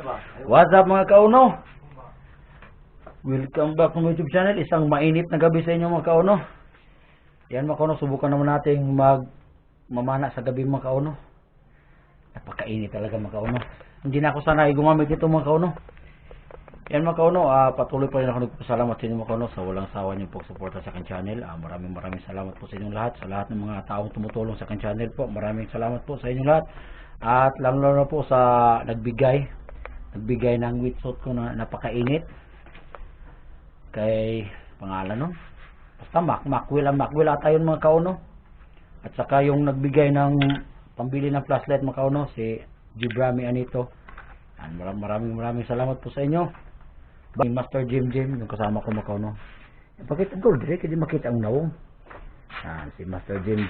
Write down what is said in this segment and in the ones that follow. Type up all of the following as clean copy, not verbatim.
What's up mga kauno? Welcome back to my YouTube channel. Isang mainit na gabi sa inyo mga kauno. Yan mga kauno, subukan naman natin mamana sa gabi mga kauno. Napakainit talaga mga kauno. Hindi na ako sanay gumamit ito mga kauno. Yan mga kauno, patuloy pa rin ako nagpapasalamat sa inyo mga kauno sa walang sawa niyo pong suporta sa akin channel. Maraming salamat po sa inyong lahat, sa lahat ng mga taong tumutulong sa akin channel po. Maraming salamat po sa inyong lahat. At lalo na po sa nagbigay ng wetsuit ko na napakainit. Kay pangalan nun, basta Makwil ata yun mga kauno. At saka yung nagbigay ng pambili ng flashlight mga kauno, si Gibrami Anito. Maraming salamat po sa inyo. Master Jim, yung kasama ko mga kauno. Bakit ang gold direct, hindi makita ang nawong. Si Master Jim.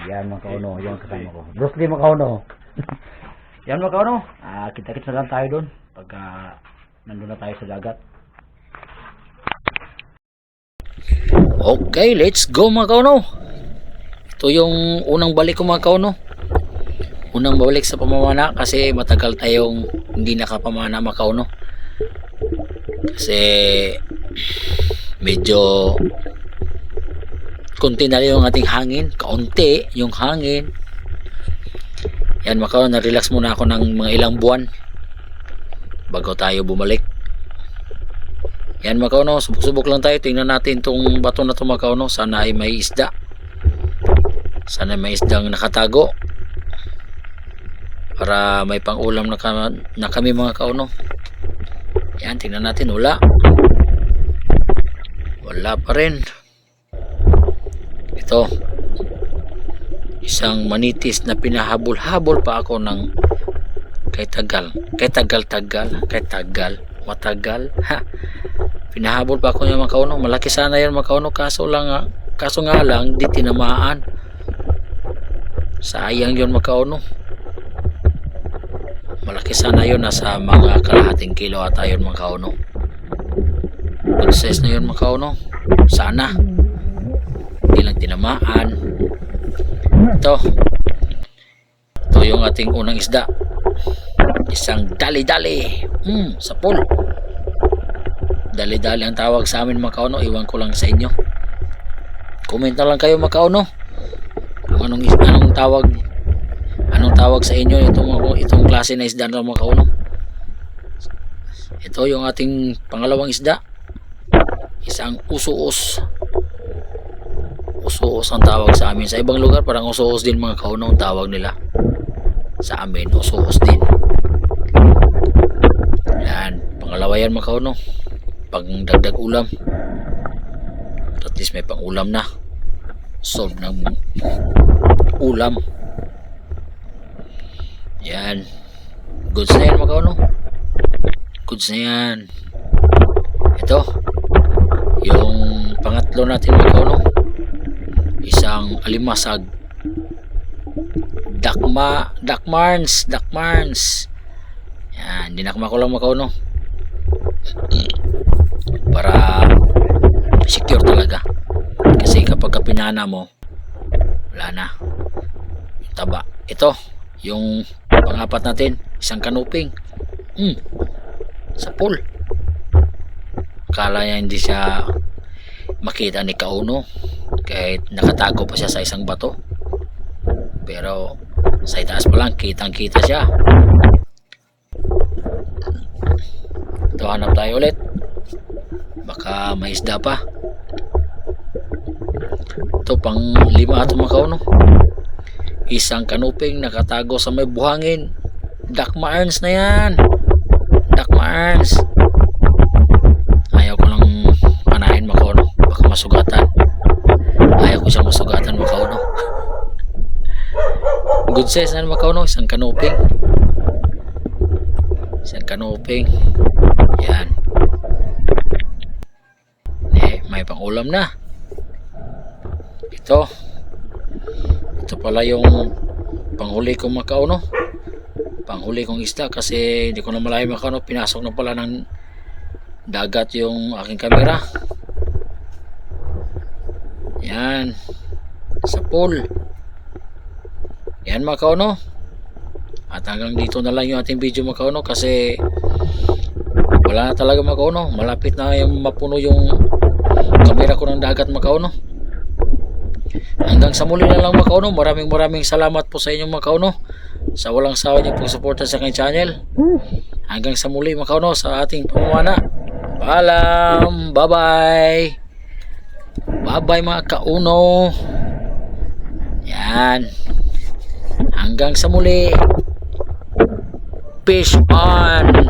Yan mga kauno, yan kasama ko. Bruce Lee mga kauno. Yan mga kauno, kita-kits na lang tayo doon pagka nandun na tayo sa dagat. Okay, let's go mga kauno. Ito yung unang balik ko mga kauno. Unang balik sa pamamana kasi matagal tayong hindi nakapamana mga kauno. Kasi medyo konti na yung ating hangin, kaunti yung hangin. Yan mga kauno, na-relax muna ako ng mga ilang buwan bago tayo bumalik. Yan mga kauno, subok lang tayo. Tingnan natin itong bato na ito mga kauno. Sana ay may isda. Sana may isdang nakatago para may pang-ulam na kami mga kauno. Yan, tingnan natin. Wala pa rin. Ito, isang manitis na pinahabol-habol pa ako ng kay tagal matagal ha. Pinahabol pa ako niya mga kauno. Malaki sana yan mga kauno, kaso nga lang di tinamaan. Sayang yun mga kauno. Malaki sana yun, nasa mga kalahating kilo ata yun mga kauno. Good size na yun mga kauno. Sana hindi lang tinamaan. Ito yung ating unang isda, isang dali-dali. Sapol. Dali-dali ang tawag sa amin mga kauno. Iwan ko lang sa inyo. Comment na lang kayo mga kauno kung anong tawag sa inyo itong klase na isda na mga kauno. Ito yung ating pangalawang isda, isang usuos. Usuos ang tawag sa amin. Sa ibang lugar parang usuos din mga kauno ang tawag nila. Sa amin usuos din. Yan, pangalawa yan mga kauno. Pag dagdag ulam, at least may pang ulam na, solve ng ulam. Yan, goods na yan mga kauno, goods na yan. Ito yung pangatlo natin mga kauno, isang alimasag, Dakmarns. Yan, dinakma ko lang mga kauno para secure talaga, kasi kapag pinana mo wala na yung taba. Ito yung pangapat natin, isang kanuping. Sapol. Kala niya hindi siya makita ni kauno kahit nakatago pa siya sa isang bato, pero sa itaas pa lang kitang kita siya. Ito, hanap tayo ulit, baka may isda pa. Ito pang lima ito mga kauno, isang kanuping nakatago sa may buhangin. Dakmarns na yan, Dakmarns. Ayaw ko lang panahin mga kauno, baka masugatan. Ayaw ko siyang masugatan mga kauno. Good size na mga kauno, isang kanuping. Yan, may pang ulam na. Ito pala yung panghuli kong mga kauno, panghuli kong isda, kasi hindi ko na malayo mga kauno, pinasok na pala ng dagat yung aking camera. Yan, sa pool. Yan mga kauno. At hanggang dito na lang yung ating video mga kauno, kasi wala na talaga mga kauno. Malapit na yung mapuno yung kamera ko ng dagat mga kauno. Hanggang sa muli na lang mga kauno. Maraming salamat po sa inyo mga kauno, sa walang sawa niyo pong suporta sa aking channel. Hanggang sa muli mga kauno sa ating pamamana. Paalam. Bye bye. Bye bye mga kauno. Yan. Hanggang sa muli. Fish on.